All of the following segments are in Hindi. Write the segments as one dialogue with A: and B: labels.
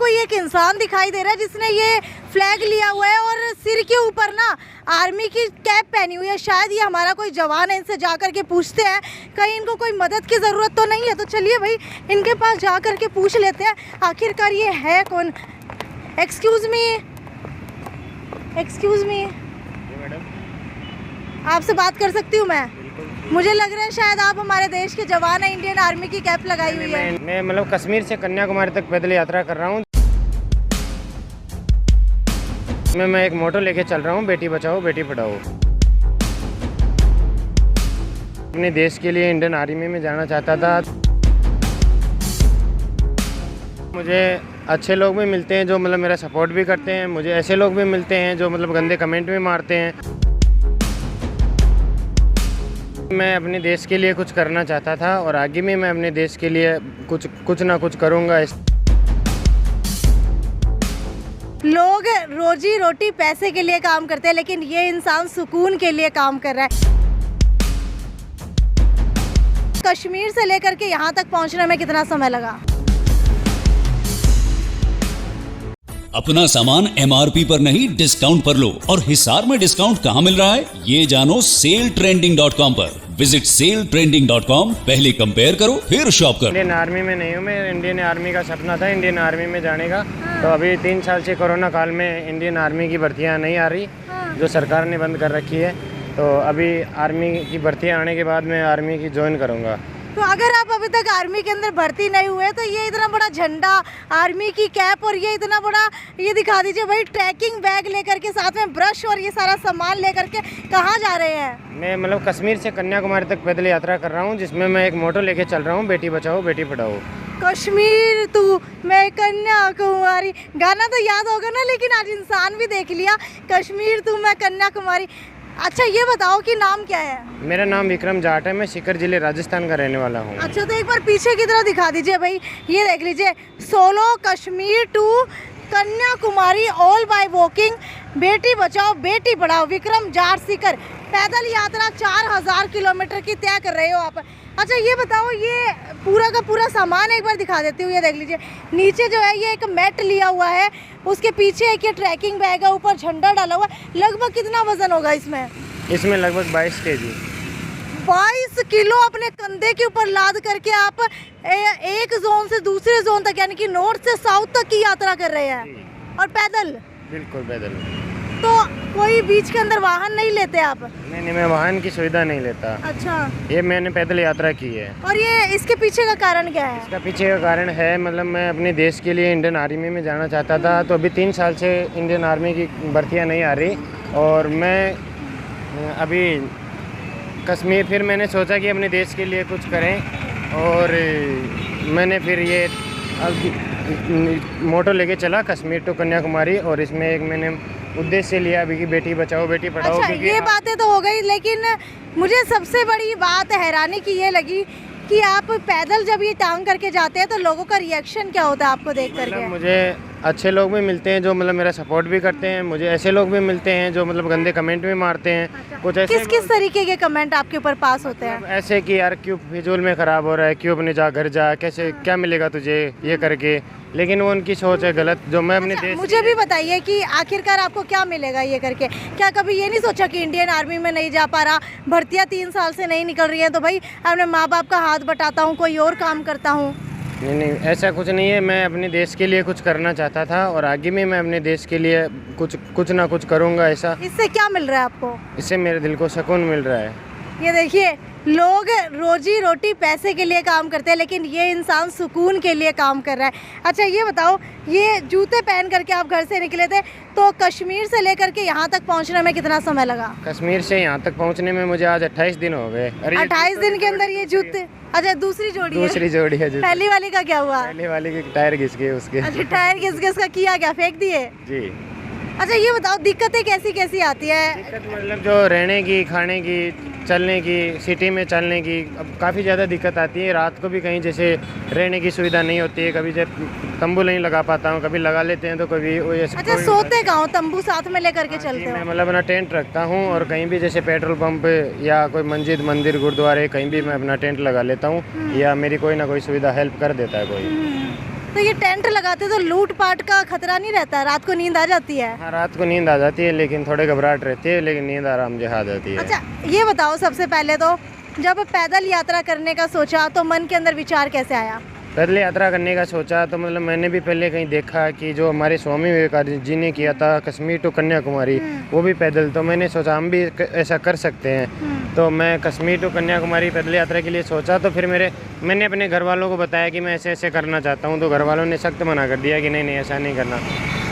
A: कोई एक इंसान दिखाई दे रहा है जिसने ये फ्लैग लिया हुआ है और सिर के ऊपर ना आर्मी की कैप पहनी हुई है। शायद ये हमारा कोई जवान है, इनसे जा कर के पूछते हैं कहीं इनको कोई मदद की ज़रूरत तो नहीं है। तो चलिए भाई इनके पास जा कर के पूछ लेते हैं आखिरकार ये है कौन। एक्सक्यूज़ मी, एक्सक्यूज़ मी, आपसे बात कर सकती हूँ मैं? मुझे लग रहा है शायद आप हमारे देश के जवान हैं, इंडियन आर्मी की कैप लगाई हुई है।
B: मैं मतलब कश्मीर से कन्याकुमारी तक पैदल यात्रा कर रहा हूँ। मैं एक मोटो लेके चल रहा हूँ, बेटी बचाओ बेटी पढ़ाओ। अपने देश के लिए इंडियन आर्मी में जाना चाहता था। मुझे अच्छे लोग भी मिलते हैं जो मतलब मेरा सपोर्ट भी करते हैं, मुझे ऐसे लोग भी मिलते हैं जो मतलब गंदे कमेंट भी मारते हैं। मैं अपने देश के लिए कुछ करना चाहता था और आगे भी मैं अपने देश के लिए कुछ ना कुछ करूँगा।
A: लोग रोजी रोटी पैसे के लिए काम करते हैं, लेकिन ये इंसान सुकून के लिए काम कर रहा है। कश्मीर से लेकर के यहाँ तक पहुँचने में कितना समय लगा?
C: अपना सामान MRP पर नहीं डिस्काउंट पर लो। और हिसार में डिस्काउंट कहाँ मिल रहा है ये जानो SaleTrending.com पर। विजिट SaleTrending.com, पहले कंपेयर करो फिर शॉप करो।
B: इंडियन आर्मी में नहीं हूँ मैं, इंडियन आर्मी का सपना था इंडियन आर्मी में जाने का। तो अभी 3 साल से कोरोना काल में इंडियन आर्मी की भर्तियाँ नहीं आ रही, जो सरकार ने बंद कर रखी है। तो अभी आर्मी की भर्तियाँ आने के बाद मैं आर्मी की ज्वाइन करूँगा।
A: तो अगर आप अभी तक आर्मी के अंदर भर्ती नहीं हुए तो ये इतना बड़ा झंडा, आर्मी की कैप और ये इतना बड़ा ये दिखा दीजिए भाई, ट्रैकिंग बैग लेकर के साथ में ब्रश और ये सारा सामान लेकर के कहाँ जा रहे हैं?
B: मैं मतलब कश्मीर से कन्याकुमारी तक पैदल यात्रा कर रहा हूँ, जिसमें मैं एक मोटो लेके चल रहा हूँ, बेटी बचाओ बेटी पढ़ाओ।
A: कश्मीर तू मैं कन्याकुमारी, गाना तो याद होगा ना, लेकिन आज इंसान भी देख लिया। कश्मीर तू मैं कन्याकुमारी। अच्छा ये बताओ कि नाम क्या है?
B: मेरा नाम विक्रम जाट है, मैं सीकर जिले राजस्थान का रहने वाला हूँ।
A: अच्छा तो एक बार पीछे की तरफ दिखा दीजिए भाई, ये देख लीजिए, solo Kashmir to Kanyakumari all by walking, बेटी बचाओ बेटी पढ़ाओ, विक्रम जाट सीकर। पैदल यात्रा 4000 किलोमीटर की तय कर रहे हो आप। अच्छा ये बताओ, ये पूरा का पूरा सामान एक बार दिखा देती हूँ। ये देख लीजिए नीचे जो है ये एक मैट लिया हुआ है, उसके पीछे एक ये ट्रैकिंग बैग है, ऊपर झंडा डाला हुआ है। लगभग कितना वजन होगा इसमें?
B: इसमें लगभग 22 kg।
A: 22 किलो अपने कंधे के ऊपर लाद करके आप एक जोन से दूसरे जोन तक, यानी कि नॉर्थ से साउथ तक की यात्रा कर रहे हैं और पैदल?
B: बिल्कुल पैदल।
A: तो कोई बीच के अंदर वाहन नहीं लेते आप?
B: नहीं, मैं वाहन की सुविधा नहीं लेता।
A: अच्छा,
B: ये मैंने पैदल यात्रा की है।
A: और ये इसके पीछे का कारण क्या है?
B: इसका पीछे का कारण है मतलब मैं अपने देश के लिए इंडियन आर्मी में जाना चाहता था। तो अभी 3 साल से इंडियन आर्मी की भर्तियाँ नहीं आ रही और मैं अभी कश्मीर, फिर मैंने सोचा कि अपने देश के लिए कुछ करें और मैंने फिर ये मोटो लेके चला कश्मीर टू कन्याकुमारी। और इसमें एक मैंने उद्देश्य लिया अभी कि बेटी बचाओ बेटी पढ़ाओ।
A: अच्छा ये बातें तो हो गई, लेकिन मुझे सबसे बड़ी बात हैरानी की ये लगी कि आप पैदल जब ये टांग करके जाते हैं तो लोगों का रिएक्शन क्या होता है आपको देख करके?
B: मतलब मुझे अच्छे लोग भी मिलते हैं जो मतलब मेरा सपोर्ट भी करते हैं, मुझे ऐसे लोग भी मिलते हैं जो मतलब गंदे कमेंट भी मारते हैं।
A: अच्छा।
B: कुछ ऐसे
A: किस तरीके के कमेंट आपके ऊपर पास होते हैं?
B: ऐसे कि यार क्यों फिजूल में ख़राब हो रहा है, क्यों अपने जा घर जा, कैसे क्या मिलेगा तुझे ये करके। लेकिन वो उनकी सोच है गलत, जो मैं अपने देश।
A: मुझे भी बताइए कि आखिरकार आपको क्या मिलेगा ये करके? क्या कभी ये नहीं सोचा कि इंडियन आर्मी में नहीं जा पा रहा, भर्तियाँ 3 साल से नहीं निकल रही हैं, तो भाई अपने माँ बाप का हाथ बटाता हूँ, कोई और काम करता हूँ?
B: नहीं, ऐसा कुछ नहीं है। मैं अपने देश के लिए कुछ करना चाहता था और आगे भी मैं अपने देश के लिए कुछ ना कुछ करूँगा। ऐसा
A: इससे क्या मिल रहा है आपको?
B: इससे मेरे दिल को सुकून मिल रहा है।
A: ये देखिए, लोग रोजी रोटी पैसे के लिए काम करते हैं, लेकिन ये इंसान सुकून के लिए काम कर रहा है। अच्छा ये बताओ, ये जूते पहन करके आप घर से निकले थे, तो कश्मीर से लेकर के यहाँ तक पहुँचने में कितना समय लगा?
B: कश्मीर से यहाँ तक पहुँचने में मुझे आज 28 दिन हो गए।
A: 28 दिन के अंदर ये जूते? अच्छा दूसरी जोड़ी है?
B: दूसरी जोड़ी है जूते।
A: पहली वाली का क्या हुआ?
B: पहली वाली के टायर घिस गए उसके।
A: अच्छा टायर घिस का किया क्या, फेंक दिए?
B: जी।
A: अच्छा ये बताओ, दिक्कतें कैसी कैसी आती है?
B: दिक्कत मतलब जो रहने की, खाने की, चलने की, सिटी में चलने की अब काफ़ी ज़्यादा दिक्कत आती है। रात को भी कहीं जैसे रहने की सुविधा नहीं होती है, कभी जब तंबू नहीं लगा पाता हूँ, कभी लगा लेते हैं तो कभी वो ऐसे।
A: अच्छा सोते कहाँ? तंबू साथ में लेकर के चलते
B: मैं
A: हो?
B: मतलब अपना टेंट रखता हूँ और कहीं भी जैसे पेट्रोल पंप या कोई मस्जिद मंदिर गुरुद्वारे कहीं भी मैं अपना टेंट लगा लेता हूँ, या मेरी कोई ना कोई सुविधा हेल्प कर देता है कोई।
A: तो ये टेंट लगाते तो लूट पाट का खतरा नहीं रहता, रात को नींद आ जाती है?
B: हाँ, रात को नींद आ जाती है, लेकिन थोड़ी घबराहट रहती है, लेकिन नींद आराम से आ जाती है।
A: अच्छा ये बताओ, सबसे पहले तो जब पैदल यात्रा करने का सोचा तो मन के अंदर विचार कैसे आया?
B: पैदल यात्रा करने का सोचा तो मतलब मैंने भी पहले कहीं देखा कि जो हमारे स्वामी विवेकानंद जी ने किया था कश्मीर टू कन्याकुमारी, वो भी पैदल, तो मैंने सोचा हम भी ऐसा कर सकते हैं। तो मैं कश्मीर टू कन्याकुमारी पैदल यात्रा के लिए सोचा, तो फिर मैंने अपने घर वालों को बताया कि मैं ऐसे ऐसे करना चाहता हूँ, तो घर वालों ने सख्त मना कर दिया कि नहीं नहीं ऐसा नहीं करना।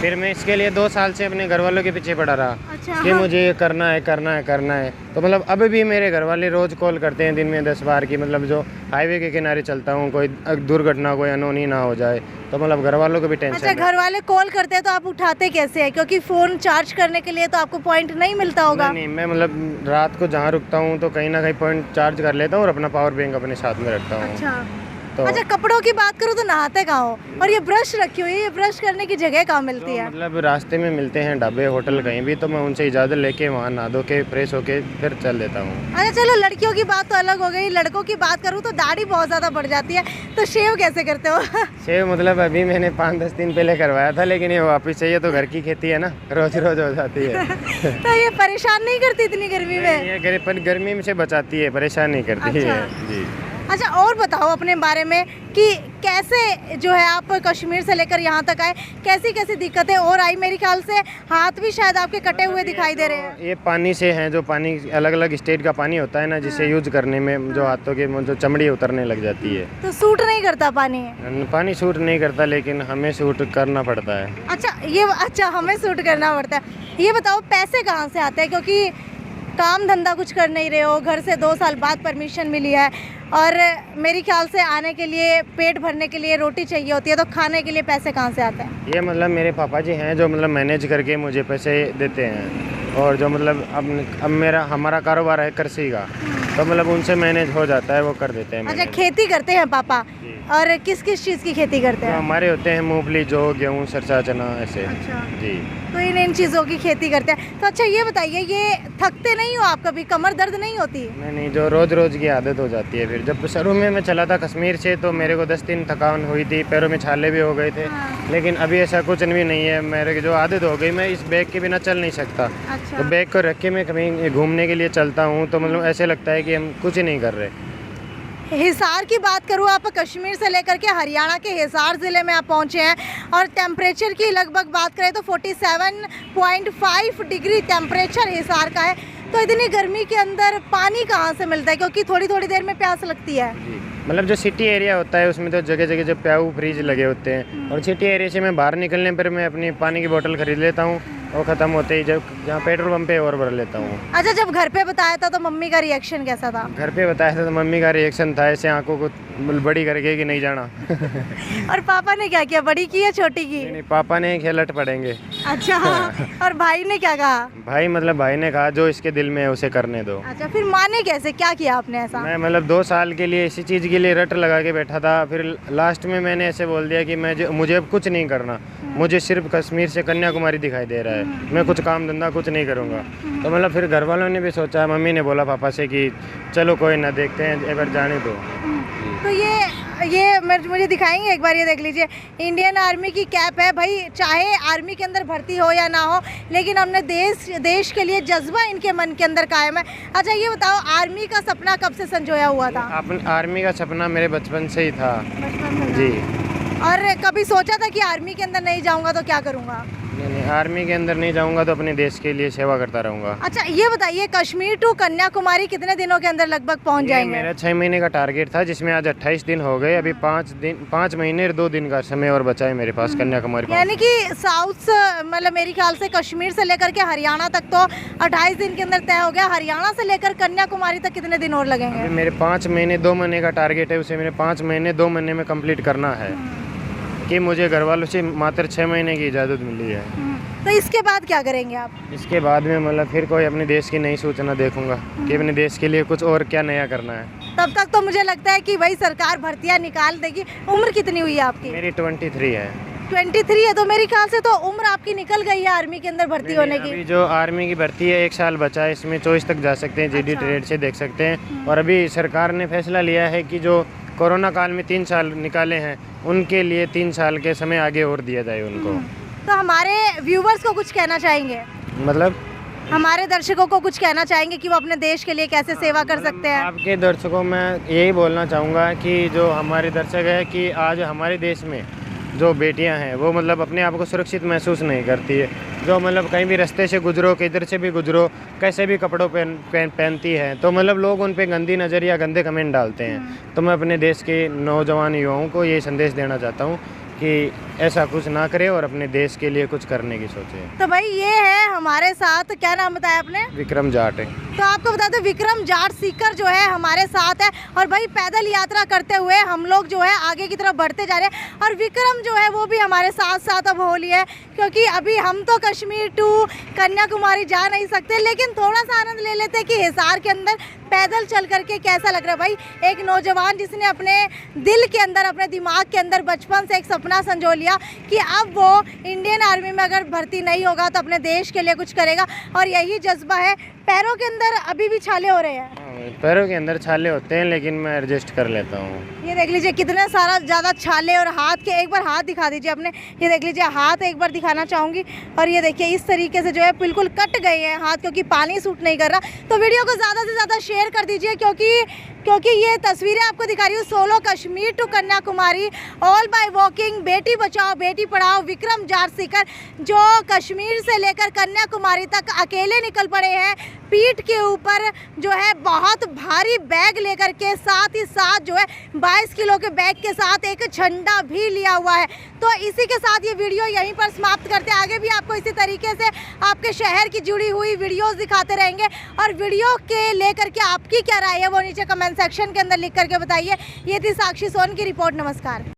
B: फिर मैं इसके लिए 2 साल से अपने घर वालों के पीछे पड़ा रहा।
A: अच्छा,
B: कि मुझे ये करना है करना है करना है। तो मतलब अभी भी मेरे घर वाले रोज़ कॉल करते हैं दिन में 10 बार की, मतलब जो हाईवे के किनारे चलता हूँ कोई दुर्घटना कोई अनहोनी ना हो जाए, तो मतलब घर वालों को भी टेंशन
A: अच्छा
B: है।
A: घर वाले कॉल करते हैं तो आप उठाते कैसे हैं? क्योंकि फ़ोन चार्ज करने के लिए तो आपको पॉइंट नहीं मिलता होगा।
B: नहीं, मैं मतलब रात को जहाँ रुकता हूँ तो कहीं ना कहीं पॉइंट चार्ज कर लेता हूँ और अपना पावर बैंक अपने साथ में रखता हूँ।
A: अच्छा
B: तो
A: अच्छा, कपड़ों की बात करूँ तो नहाते कहाँ हो? और ये ब्रश रखी हुई है, ये ब्रश करने की जगह कहाँ मिलती है?
B: मतलब रास्ते में मिलते हैं ढाबे होटल कहीं भी, तो मैं उनसे इजाज़त लेके वहाँ नहा धो के फ्रेश होके फिर चल देता हूँ।
A: अच्छा चलो, लड़कियों की बात तो अलग हो गई, लड़कों की बात करूँ तो दाढ़ी बहुत ज़्यादा बढ़ जाती है, तो शेव कैसे करते हो?
B: शेव मतलब अभी मैंने 5-10 दिन पहले करवाया था, लेकिन ये वापस चाहिए तो घर की खेती है ना, रोज रोज हो जाती है।
A: तो ये परेशान नहीं करती इतनी गर्मी में?
B: ये गर्मी में से बचाती है, परेशान नहीं करती है जी।
A: अच्छा और बताओ अपने बारे में कि कैसे जो है आप कश्मीर से लेकर यहाँ तक आए, कैसी कैसी दिक्कतें और आई? मेरे ख्याल से हाथ भी शायद आपके कटे हुए दिखाई दे रहे हैं।
B: ये पानी से हैं, जो पानी अलग अलग स्टेट का पानी होता है ना, जिसे यूज करने में जो हाथों के जो चमड़ी उतरने लग जाती है।
A: तो सूट नहीं करता पानी?
B: पानी सूट नहीं करता, लेकिन हमें सूट करना पड़ता है।
A: अच्छा हमें सूट करना पड़ता है। ये बताओ पैसे कहाँ से आते हैं? क्योंकि काम धंधा कुछ कर नहीं रहे हो, घर से 2 साल बाद परमिशन मिली है, और मेरे ख्याल से आने के लिए पेट भरने के लिए रोटी चाहिए होती है, तो खाने के लिए पैसे कहाँ से आते हैं?
B: ये मतलब मेरे पापा जी हैं जो मतलब मैनेज करके मुझे पैसे देते हैं, और जो मतलब अब हमारा कारोबार है कृषि का, तो मतलब उनसे मैनेज हो जाता है, वो कर देते हैं।
A: अच्छा खेती करते हैं पापा? और किस किस चीज़ की खेती करते
B: तो
A: हैं?
B: हमारे होते हैं मूंगफली, जौ, गेहूँ, सरसा, चना, ऐसे।
A: अच्छा
B: जी।
A: तो इन चीज़ों की खेती करते हैं। तो अच्छा ये बताइए, ये थकते नहीं हो आप कभी? कमर दर्द नहीं होती?
B: नहीं, जो रोज़ रोज़ की आदत हो जाती है। फिर जब शुरू में मैं चला था कश्मीर से, तो मेरे को 10 दिन थकान हुई थी, पैरों में छाले भी हो गए थे। लेकिन अभी ऐसा कुछ भी नहीं है, मेरे की जो आदत हो गई, मैं इस बैग के बिना चल नहीं सकता।
A: अच्छा।
B: तो बैग को रख के मैं कहीं घूमने के लिए चलता हूँ, तो मतलब ऐसे लगता है कि हम कुछ ही नहीं कर रहे।
A: हिसार की बात करूँ, आप कश्मीर से लेकर के हरियाणा के हिसार ज़िले में आप पहुँचे हैं, और टेम्परेचर की लगभग बात करें तो 47.5 डिग्री टेम्परेचर हिसार का है। तो इतनी गर्मी के अंदर पानी कहाँ से मिलता है? क्योंकि थोड़ी थोड़ी देर में प्यास लगती है।
B: मतलब जो सिटी एरिया होता है उसमें तो जगह जगह जो प्याऊ फ्रीज लगे होते हैं, और सिटी एरिया से मैं बाहर निकलने पर मैं अपनी पानी की बोतल खरीद लेता हूँ, और ख़त्म होते ही जब जहाँ पेट्रोल पंप पे और भर लेता हूँ।
A: अच्छा जब घर पे बताया था तो मम्मी का रिएक्शन कैसा था?
B: घर पे बताया था तो मम्मी का रिएक्शन था ऐसे आंखों को बड़ी करके कि नहीं जाना।
A: और पापा ने क्या किया, बड़ी की या छोटी की?
B: नहीं, पापा ने खेलट पड़ेंगे।
A: अच्छा और भाई ने क्या कहा?
B: भाई ने कहा जो इसके दिल में है उसे करने दो।
A: अच्छा फिर माने कैसे, क्या किया आपने ऐसा?
B: मैं मतलब 2 साल के लिए इसी चीज़ के लिए रट लगा के बैठा था, फिर लास्ट में मैंने ऐसे बोल दिया कि मुझे अब कुछ नहीं करना, मुझे सिर्फ कश्मीर से कन्याकुमारी दिखाई दे रहा है, मैं कुछ काम धंधा कुछ नहीं करूँगा। तो मतलब फिर घर वालों ने भी सोचा, मम्मी ने बोला पापा से कि चलो कोई ना, देखते हैं एक बार जाने दो।
A: तो ये मुझे दिखाएंगे एक बार? ये देख लीजिए, इंडियन आर्मी की कैप है भाई। चाहे आर्मी के अंदर भर्ती हो या ना हो, लेकिन हमने देश के लिए जज्बा इनके मन के अंदर कायम है। अच्छा ये बताओ, आर्मी का सपना कब से संजोया हुआ था?
B: आर्मी का सपना मेरे बचपन से ही था।
A: बचपन में
B: जी।
A: और कभी सोचा था कि आर्मी के अंदर नहीं जाऊंगा तो क्या करूंगा?
B: नहीं, आर्मी के अंदर नहीं जाऊंगा तो अपने देश के लिए सेवा करता रहूंगा।
A: अच्छा ये बताइए, कश्मीर टू कन्याकुमारी कितने दिनों के अंदर लगभग पहुंच जाएंगे?
B: मेरा 6 महीने का टारगेट था, जिसमें आज 28 दिन हो गए। अभी 5 महीने और 2 दिन का समय और बचा है मेरे पास कन्याकुमारी।
A: यानी कि साउथ मतलब मेरे ख्याल से कश्मीर से लेकर के हरियाणा तक तो 28 दिन के अंदर तय हो गया। हरियाणा से लेकर कन्याकुमारी तक कितने दिन और लगेंगे?
B: मेरे 5 महीने 2 महीने का टारगेट है, उसे मेरे 5 महीने 2 महीने में कंप्लीट करना है, कि मुझे घर वालों से मात्र 6 महीने की इजाज़त मिली है।
A: तो इसके बाद क्या करेंगे आप?
B: इसके बाद में मतलब फिर कोई अपने देश की नई सूचना देखूंगा कि अपने देश के लिए कुछ और क्या नया करना है।
A: तब तक तो मुझे लगता है कि वही सरकार भर्तियां निकाल देगी। उम्र कितनी हुई है आपकी?
B: मेरी 23 है।
A: 23 है, तो मेरे ख्याल से तो उम्र आपकी निकल गई है आर्मी के अंदर भर्ती होने की।
B: अभी जो आर्मी की भर्ती है 1 साल बचा है, इसमें 24 तक जा सकते हैं, जीडी ट्रेड से देख सकते हैं। और अभी सरकार ने फैसला लिया है कि जो कोरोना काल में 3 साल निकाले हैं, उनके लिए 3 साल के समय आगे और दिया जाए उनको।
A: तो हमारे व्यूवर्स को कुछ कहना चाहेंगे,
B: मतलब
A: हमारे दर्शकों को कुछ कहना चाहेंगे कि वो अपने देश के लिए कैसे सेवा कर सकते हैं?
B: आपके दर्शकों में यही बोलना चाहूँगा कि जो हमारे दर्शक है कि आज हमारे देश में जो बेटियां हैं वो मतलब अपने आप को सुरक्षित महसूस नहीं करती है। जो मतलब कहीं भी रास्ते से गुजरो, किधर से भी गुजरो, कैसे भी कपड़ों पहनती है, तो मतलब लोग उन पे गंदी नज़र या गंदे कमेंट डालते हैं। तो मैं अपने देश के नौजवान युवाओं को ये संदेश देना चाहता हूँ कि ऐसा कुछ ना करे और अपने देश के लिए कुछ करने की सोचे।
A: तो भाई ये है हमारे साथ, क्या नाम बताया आपने?
B: विक्रम जाट है।
A: तो आपको बता दो विक्रम जाट सीकर जो है हमारे साथ है और भाई पैदल यात्रा करते हुए हम लोग जो है आगे की तरफ बढ़ते जा रहे हैं और विक्रम जो है वो भी हमारे साथ साथ अब हो लिया है, क्योंकि अभी हम तो कश्मीर टू कन्याकुमारी जा नहीं सकते, लेकिन थोड़ा सा आनंद ले लेते हैं कि हिसार के अंदर पैदल चल करके कैसा लग रहा है। भाई एक नौजवान जिसने अपने दिल के अंदर, अपने दिमाग के अंदर बचपन से एक सपना संजो लिया कि अब वो इंडियन आर्मी में अगर भर्ती नहीं होगा तो अपने देश के लिए कुछ करेगा, और यही जज्बा है। पैरों के अंदर अभी भी छाले हो रहे हैं।
B: पैरों के अंदर छाले होते हैं लेकिन मैं एडजस्ट कर लेता हूँ।
A: ये देख लीजिए कितने सारा ज़्यादा छाले, और हाथ के, एक बार हाथ दिखा दीजिए अपने, ये देख लीजिए हाथ एक बार दिखाना चाहूँगी, और ये देखिए इस तरीके से जो है बिल्कुल कट गए हैं हाथ, क्योंकि पानी सूट नहीं कर रहा। तो वीडियो को ज़्यादा से ज़्यादा शेयर कर दीजिए, क्योंकि ये तस्वीरें आपको दिखा रही हूँ solo Kashmir to Kanyakumari all by walking, बेटी बचाओ बेटी पढ़ाओ विक्रम जाट सीकर, जो कश्मीर से लेकर कन्याकुमारी तक अकेले निकल पड़े हैं, पीठ के ऊपर जो है बहुत भारी बैग लेकर के, साथ ही साथ जो है 22 किलो के बैग के साथ एक झंडा भी लिया हुआ है। तो इसी के साथ ये वीडियो यहीं पर समाप्त करते हैं। आगे भी आपको इसी तरीके से आपके शहर की जुड़ी हुई वीडियोस दिखाते रहेंगे, और वीडियो के लेकर के आपकी क्या राय है वो नीचे कमेंट सेक्शन के अंदर लिख करके बताइए। ये थी साक्षी सोन की रिपोर्ट। नमस्कार।